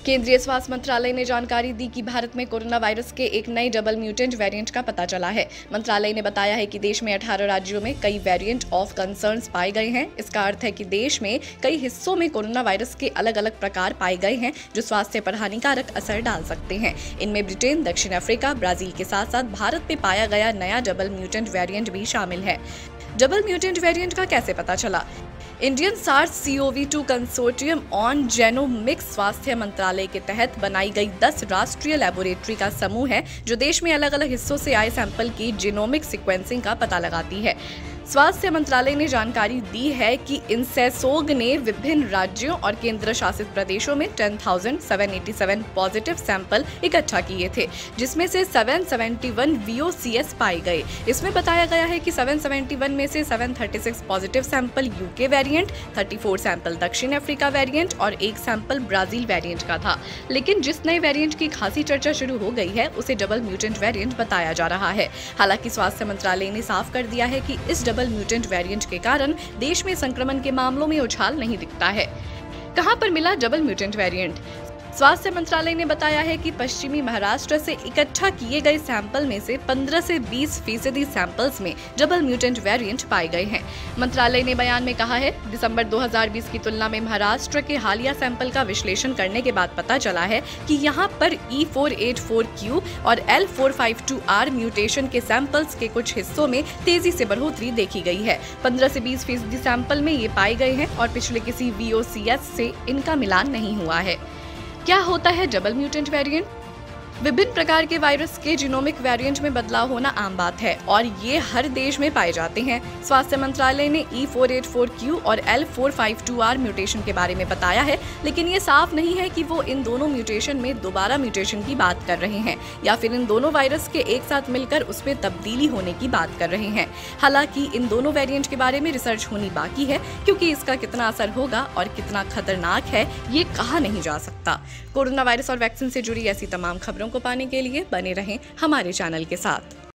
केंद्रीय स्वास्थ्य मंत्रालय ने जानकारी दी कि भारत में कोरोना वायरस के एक नए डबल म्यूटेंट वेरिएंट का पता चला है। मंत्रालय ने बताया है कि देश में 18 राज्यों में कई वेरिएंट ऑफ कंसर्न्स पाए गए हैं। इसका अर्थ है कि देश में कई हिस्सों में कोरोना वायरस के अलग अलग प्रकार पाए गए हैं जो स्वास्थ्य पर हानिकारक असर डाल सकते हैं। इनमें ब्रिटेन, दक्षिण अफ्रीका, ब्राजील के साथ साथ भारत में पाया गया नया डबल म्यूटेंट वेरिएंट भी शामिल है। डबल म्यूटेंट वेरिएंट का कैसे पता चला? Indian SARS-CoV-2 consortium on genomics स्वास्थ्य मंत्रालय के तहत बनाई गई 10 राष्ट्रीय लेबोरेटरी का समूह है जो देश में अलग अलग हिस्सों से आए सैंपल की जीनोमिक सीक्वेंसिंग का पता लगाती है। स्वास्थ्य मंत्रालय ने जानकारी दी है कि इनसेसोग ने विभिन्न राज्यों और केंद्र शासित प्रदेशों में 10,787 पॉजिटिव सैंपल इकट्ठा किए थे, जिसमें से 771 VOCs पाए गए। इसमें बताया गया है कि 771 में से 736 positive sample UK variant, 34 sample दक्षिण अफ्रीका वेरिएंट और 1 सैंपल ब्राजील वेरिएंट का था। लेकिन जिस नए वेरिएंट की खासी चर्चा शुरू हो गई है उसे डबल म्यूटेंट वेरिएंट बताया जा रहा है। हालांकि स्वास्थ्य मंत्रालय ने साफ कर दिया है कि इस डबल म्यूटेंट वेरिएंट के कारण देश में संक्रमण के मामलों में उछाल नहीं दिखता है। कहां पर मिला डबल म्यूटेंट वेरिएंट? स्वास्थ्य मंत्रालय ने बताया है कि पश्चिमी महाराष्ट्र से इकट्ठा किए गए सैंपल में से 15 से 20% सैंपल्स में डबल म्यूटेंट वेरिएंट पाए गए हैं। मंत्रालय ने बयान में कहा है, दिसंबर 2020 की तुलना में महाराष्ट्र के हालिया सैंपल का विश्लेषण करने के बाद पता चला है कि यहां पर E484Q और L452R म्यूटेशन के सैंपल्स के कुछ हिस्सों में तेजी से बढ़ोतरी देखी गई है। 15 से 20% सैंपल में ये पाए गए हैं और पिछले किसी VOCs से इनका मिलान नहीं हुआ है। क्या होता है डबल म्यूटेंट वेरिएंट? विभिन्न प्रकार के वायरस के जीनोमिक वेरिएंट में बदलाव होना आम बात है और ये हर देश में पाए जाते हैं। स्वास्थ्य मंत्रालय ने E484Q और L452R म्यूटेशन के बारे में बताया है, लेकिन ये साफ नहीं है कि वो इन दोनों म्यूटेशन में दोबारा म्यूटेशन की बात कर रहे हैं या फिर इन दोनों वायरस के एक साथ मिलकर उसमें तब्दीली होने की बात कर रहे हैं। हालांकि इन दोनों वेरिएंट के बारे में रिसर्च होनी बाकी है, क्योंकि इसका कितना असर होगा और कितना खतरनाक है ये कहा नहीं जा सकता। कोरोना वायरस और वैक्सीन से जुड़ी ऐसी तमाम खबरों को पाने के लिए बने रहें हमारे चैनल के साथ।